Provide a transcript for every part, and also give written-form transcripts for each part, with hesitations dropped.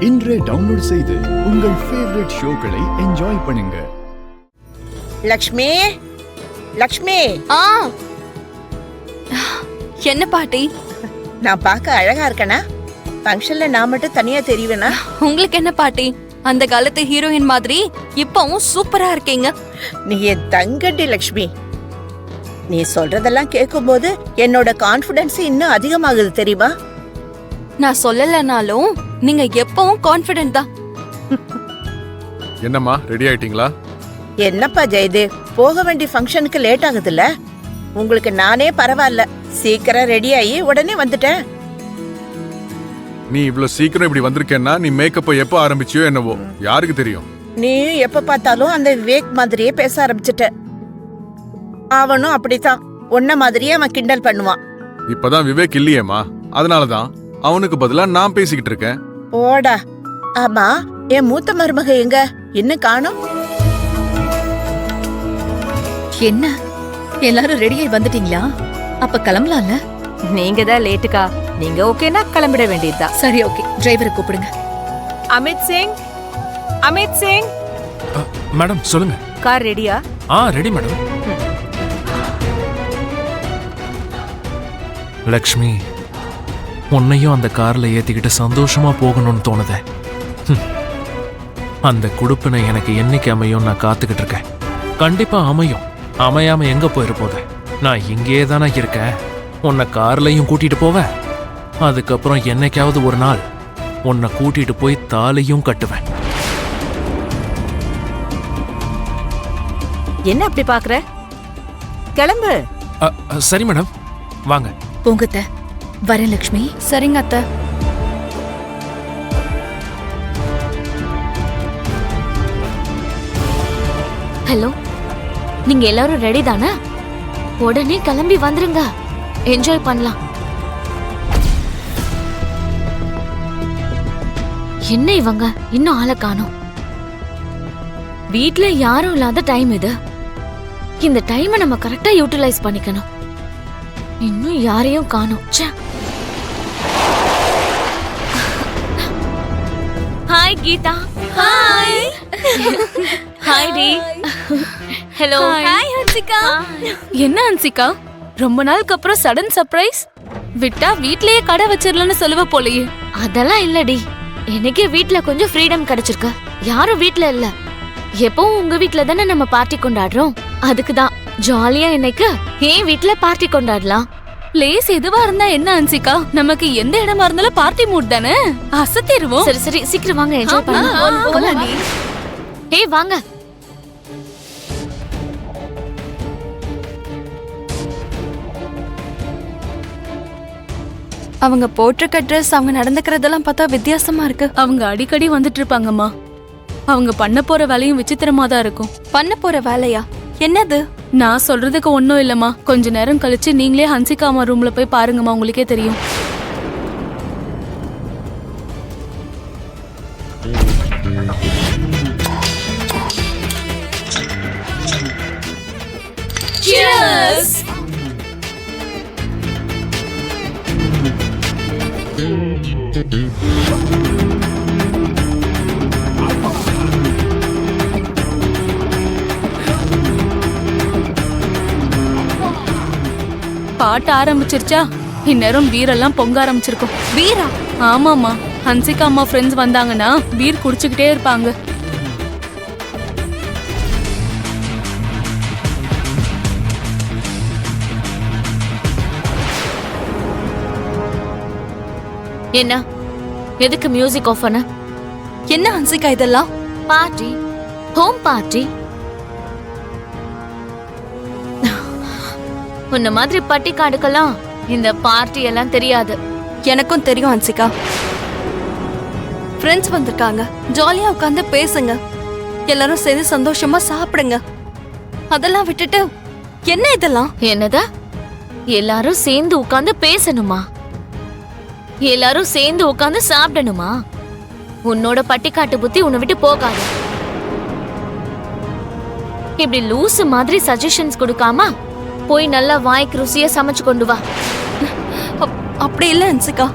இன்றே டவுன்லோட் செய்து உங்கள் ஃபேவரட் ஷோக்களை என்ஜாய் பண்ணுங்க. லக்ஷ்மி, லக்ஷ்மி. என்ன பாட்டி? நான் பார்க்க அழகா இருக்கனா? ஃபங்க்ஷன்ல நான் மட்டும் தனியா தெரிவேனா? உங்களுக்கு என்ன பாட்டி, அந்த காலத்து ஹீரோயின் மாதிரி இப்பவும் சூப்பரா இருக்கீங்க. நீ என் தங்கடி லக்ஷ்மி. நீ சொல்றதெல்லாம் கேட்கும்போது என்னோட கான்ஃபிடன்ஸ் இன்னும் அதிகமாகுது தெரியுமா? நான் சொல்லலனாலும் நீங்க எப்பவும் கான்ஃபிடென்ட் தான். என்னம்மா, ரெடி ஆயிட்டீங்களா? என்னப்பா ஜெயதேவ், போக வேண்டிய ஃபங்க்ஷனுக்கு லேட் ஆகுதுல்ல? உங்களுக்கு நானே பரவாயில்ல, சீக்கிரம் ரெடி ஆகி உடனே வந்துட்டேன். நீ இவ்வளவு சீக்கிரம் இப்படி வந்திருக்கேன்னா நீ மேக்கப்பை எப்ப ஆரம்பிச்சியோ என்னவோ, யாருக்கு தெரியும்? நீ எப்ப பார்த்தாலும் அந்த விவேக் மாதிரியே பேச ஆரம்பிச்சிட்ட. அவனும் அப்படித்தான், உன்ன மாதிரியே அவன் கிண்டல் பண்ணுவான். இப்பதான் விவேக் இல்லையேம்மா, அதனாலதான் அவனுக்கு பதிலா நான் பேசிக்கிட்டு இருக்கேன். ஓடா. ஆமா, என் மூத்த மருமக எங்க? இன்னும் காணோம். என்ன எல்லாரும் ரெடியாய் வந்துட்டீங்களா? அப்ப கிளம்பலாம்ல? நீங்க தான் லேட்டுக்கா. நீங்க ஓகேனா கிளம்பிட வேண்டியதா. சரி, ஓகே. டிரைவரை கூப்பிடுங்க. அமித் சிங், அமித் சிங். மேடம் சொல்லுங்க. கார் ரெடியா? Ready madam. லக்ஷ்மி, உன்னையும் அந்த கார்ல ஏத்திக்கிட்டு சந்தோஷமா போகணும்னு தோணுது. அந்த குடுப்பினை எனக்கு என்னைக்கு அமையும் நான் காத்துக்கிட்டு இருக்கேன். கண்டிப்பா அமையும். அமையாம எங்க போயிருப்போது? நான் இங்கேயே தானே இருக்கேன். உன்னை கார்லயும் கூட்டிட்டு போவேன். அதுக்கப்புறம் என்னைக்காவது ஒரு நாள் உன்னை கூட்டிட்டு போய் தாலியும் கட்டுவேன். என்ன அப்படி பாக்குற? கிளம்பு. சரி மேடம், வாங்க. போங்கத்த. வரேன் லக்ஷ்மி. சரிங்க அத்தை. ஹலோ, நீங்க எல்லாரும் ரெடி தானே? உடனே கிளம்பி வந்துருங்க, என்ஜாய் பண்ணலாம். என்ன இவங்க இன்னும் ஆளை காணோம்? வீட்ல யாரும் இல்லாத டைம் இது. இந்த டைமை நம்ம கரெக்டா யூட்டிலைஸ் பண்ணிக்கணும். இன்னும் யாரையும் காணோம். ஹாய் கீதா. ஹாய். ஹாய் டி. ஹலோ. ஹாய் ஹன்சிகா. என்ன ஹன்சிகா, ரொம்ப நாளுக்கு அப்புறம் சடன் சர்ப்ரைஸ்? விட்டா வீட்லயே கடை வச்சிரலாம்னு சொல்லுவ போலயே. அதெல்லாம் இல்லடி, எனக்கே வீட்ல கொஞ்சம் ஃப்ரீடம் கிடைச்சிருக்கு. யாரும் வீட்ல இல்ல. எப்பவும் உங்க வீட்ல தானே நம்ம பார்ட்டி கொண்டாடுறோம். அதுக்கு தான் ஜாலியா இன்னைக்கு ஏன் வீட்ல பார்ட்டி கொண்டாடலாம். பிளேஸ் எதுவா இருந்தா என்ன ஹன்சிகா, நமக்கு எந்த இடமா இருந்தாலும் பார்ட்டி மூட் தானே, அசத்திடுவோம். சரி சரி, சீக்கிரம் வாங்க, என்ஜாய் பண்ணலாம். ஏய் வாங்க. அவங்க போட்டிருக்க ட்ரெஸ், அவங்க நடந்துக்கிறதெல்லாம் பார்த்தா வித்தியாசமா இருக்கு. அவங்க அடிக்கடி வந்துட்டு இருப்பாங்கம்மா. அவங்க பண்ண போற வேலையும் விசித்திரமா தான் இருக்கும். பண்ண போற வேலையா? என்னது? நான் சொல்றதுக்கு ஒன்னும் இல்லம்மா. கொஞ்ச நேரம் கழிச்சு நீங்களே ஹன்சிகா அம்மா ரூம்ல போய் பாருங்கம்மா, உங்களுக்கே தெரியும். பாட்டு ஆரம்பிச்சிருச்சா? இந்நேரம் பீரெல்லாம் பொங்க ஆரம்பிச்சிருக்கும். பீரா? ஆமாமா, ஹன்சிகா அம்மா ஃப்ரெண்ட்ஸ் வந்தாங்கன்னா பீர் குடிச்சுக்கிட்டே இருப்பாங்க. என்ன, எதுக்கு மியூசிக் ஆஃப் பண்ண? என்ன ஹன்சிகா இதெல்லாம்? Party, home party. உன்ன மாதிரி பட்டிக்காடுக்கெல்லாம் இந்த பார்ட்டி எல்லாம் தெரியாது. எனக்கும் தெரியும் ஹன்சிகா. ஃப்ரெண்ட்ஸ் வந்திருக்காங்க, ஜாலியா உட்காந்து பேசுங்க, எல்லாரும் சேர்ந்து சந்தோஷமா சாப்பிடுங்க. அதெல்லாம் விட்டுட்டு என்ன இதெல்லாம்? என்னதா எல்லாரும் சேர்ந்து உட்காந்து பேசணுமா? எல்லாரும் சேர்ந்து உட்காந்து சாப்பிடணுமா? உன்னோட பட்டிக்காட்டு புத்தி உன்னை விட்டு போகாது. இப்படி லூசு மாதிரி சஜஷன்ஸ் கொடுக்காம போய் நல்லா வாய்க்கு ருசியா சமைச்சு கொண்டு வா. அப்படி இல்ல ஹன்சிகா,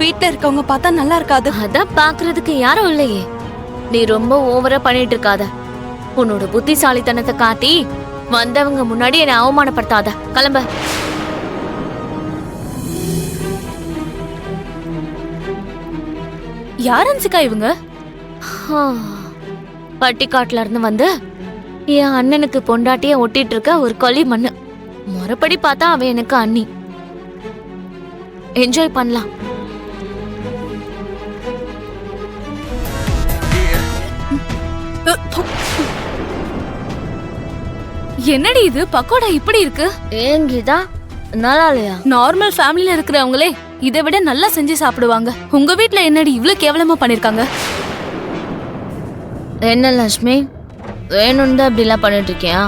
வீட்ல இருக்கவங்க பார்த்தா நல்லா இருக்காது. அதான் பாக்குறதுக்கு யாரும் இல்லையே. நீ ரொம்ப ஓவரா பண்ணிட்டு இருக்காத. உன்னோட புத்திசாலித்தனத்தை காட்டி வந்தவங்க முன்னாடி என்னை அவமானப்படுத்தாத. கிளம்ப. யார் ஹன்சிகா இவங்க? பட்டிக்காட்டுல இருந்து வந்து என் அண்ணனுக்கு பொண்டாட்டிய ஒட்டிட்டு இருக்க ஒரு கொல்லி மண்ணு. முறைப்படி பார்த்தா அவன் எனக்கு அண்ணி. என்ஜாய் பண்ணலாம். என்னடி இது பக்கோடா இப்படி இருக்கு? ஏங்கிதா நல்லா இல்லையா? நார்மல் ஃபேமிலில இருக்கிறவங்களே இதை விட நல்லா செஞ்சு சாப்பிடுவாங்க. உங்க வீட்ல என்னடி இவ்ளோ கேவலமா பண்ணிருக்காங்க? என்ன லட்சுமி, வேணும்னு தான் இப்படிலாம் பண்ணிட்டு இருக்கியா?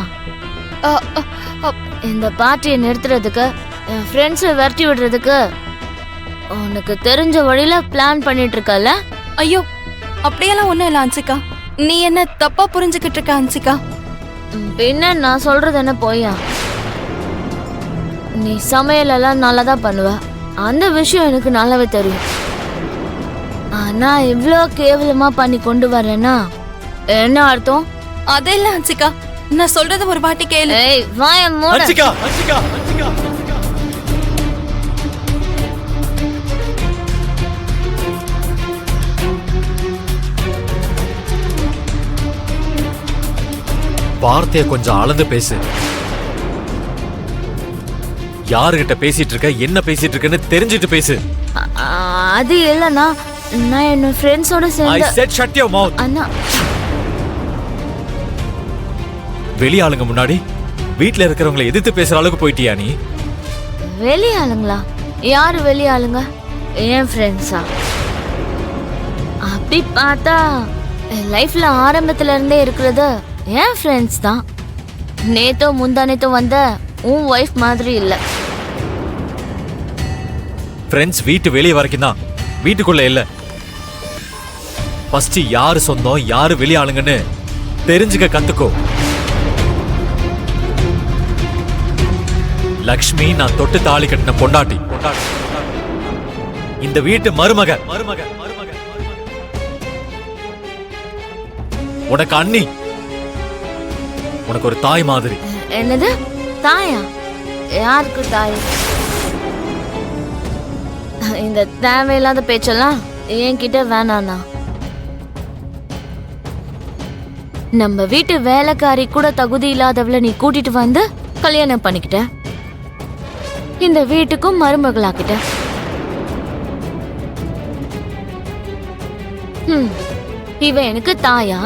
இந்த பார்ட்டியை நிறுத்துறதுக்கு, என் ஃப்ரெண்ட்ஸை விரட்டி விடுறதுக்கு உனக்கு தெரிஞ்ச வழியில பிளான் பண்ணிட்டு இருக்கல? ஐயோ, அப்படியெல்லாம் ஒண்ணும் இல்ல ஹன்சிகா. நீ என்ன தப்பா புரிஞ்சுக்கிட்டு இருக்க ஹன்சிகா. பின்ன நான் சொல்றது என்ன போயா? நீ சமையல் எல்லாம் நல்லா தான் பண்ணுவ, அந்த விஷயம் எனக்கு நல்லாவே தெரியும். ஆனா இவ்ளோ கேவலமா பண்ணி கொண்டு வரேன்னா என்ன அர்த்தம்? அதெல்லாம் ஹன்சிகா, நான் சொல்றது ஒரு வாட்டி கேளு. ஏய் வாய மூடு. வார்த்தைய கொஞ்சம் அளந்து பேசு. யாருகிட்ட பேசிட்டு இருக்க, என்ன பேசிட்டு இருக்கன்னு தெரிஞ்சிட்டு பேசு. அது இல்லனா நான் என் ஃப்ரெண்ட்ஸோட I சேர்ந்து. said shut your mouth. அண்ணா, வெளியாளுங்க முன்னாடி வீட்ல இருக்கிறவங்களை எதிர்த்து பேசுற அளவுக்கு போயிட்டியா நீ? வெளியாளுங்களா? யாரு வெளியாளுங்க? என் ஃப்ரெண்ட்ஸா? அப்படி பார்த்தா என் லைஃப்ல ஆரம்பத்துல இருந்தே இருக்கிறது என் ஃப்ரெண்ட்ஸ் தான். நேத்தோ முந்தானேத்தோ வந்த உன் ஒய்ஃப் மாதிரி இல்ல. ஃப்ரெண்ட்ஸ் வீட்டு வெளியே வரைக்கும் தான், வீட்டுக்குள்ள இல்ல. ஃபர்ஸ்ட் யாரு சொந்தம் யாரு வெளியாளுங்கன்னு தெரிஞ்சுக்க கத்துக்கோ. லக்ஷ்மி நான் தொட்டு தாலி கட்டின பொண்டாட்டி, இந்த வீட்டு மருமக. உனக்கு அண்ணி, உனக்கு ஒரு தாய் மாதிரி. என்னது தாயா? யாருக்கு தாய்? இந்த தேவையில்லாத பேச்செல்லாம் என்கிட்ட வேணாண்ணா. நம்ம வீட்டு வேலைக்காரி கூட தகுதி இல்லாதவளை நீ கூட்டிட்டு வந்து கல்யாணம் பண்ணிக்கிட்ட, இந்த வீட்டுக்கும் மருமகளாக்கிட்ட. இவ எனக்கு தாயா?